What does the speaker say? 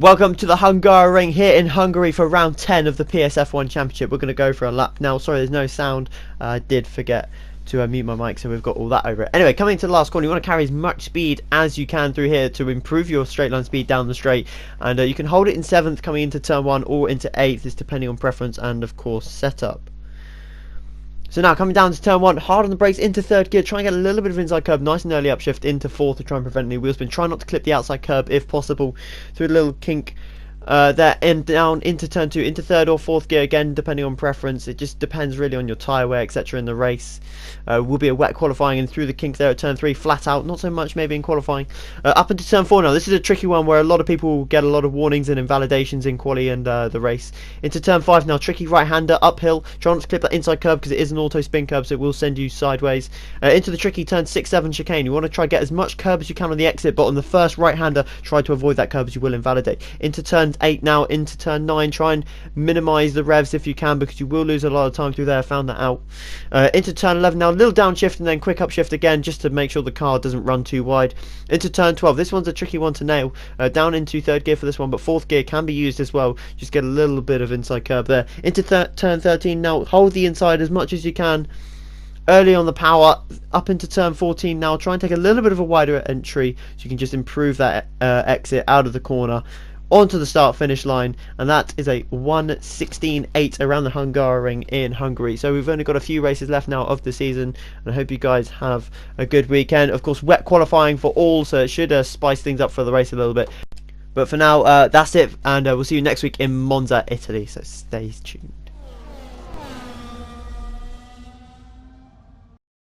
Welcome to the Hungaroring here in Hungary for round 10 of the PSF1 Championship. We're going to go for a lap now. Sorry, there's no sound. I did forget to mute my mic, so we've got all that over it. Anyway, coming to the last corner, you want to carry as much speed as you can through here to improve your straight line speed down the straight. And you can hold it in 7th coming into turn 1 or into 8th, is depending on preference and, of course, setup. So now coming down to turn 1, hard on the brakes into 3rd gear, try and get a little bit of inside curb, nice and early upshift into 4th to try and prevent any wheel spin. Try not to clip the outside curb if possible through a little kink there, and down into turn 2, into 3rd or 4th gear again, depending on preference. It just depends really on your tyre wear, etc. in the race. Will be a wet qualifying and through the kink there at turn 3, flat out, not so much maybe in qualifying. Up into turn 4 now, this is a tricky one where a lot of people will get a lot of warnings and invalidations in quali and the race. Into turn 5 now, tricky right-hander, uphill, try not to clip that inside curb because it is an auto spin curb, so it will send you sideways. Into the tricky turn 6, 7 chicane, you want to try get as much curb as you can on the exit, but on the first right-hander, try to avoid that curb as you will invalidate. Into turn 8 now, into turn 9, try and minimise the revs if you can because you will lose a lot of time through there, found that out. Into turn 11 now, a little downshift and then quick upshift again just to make sure the car doesn't run too wide. Into turn 12, this one's a tricky one to nail, down into 3rd gear for this one, but 4th gear can be used as well, just get a little bit of inside curb there. Into turn 13 now, hold the inside as much as you can early on the power. Up into turn 14 now, try and take a little bit of a wider entry so you can just improve that exit out of the corner onto the start finish line, and that is a 1:16.8 around the Hungaroring in Hungary. So we've only got a few races left now of the season, and I hope you guys have a good weekend. Of course, wet qualifying for all, so it should spice things up for the race a little bit, but for now that's it, and we'll see you next week in Monza, Italy, so stay tuned.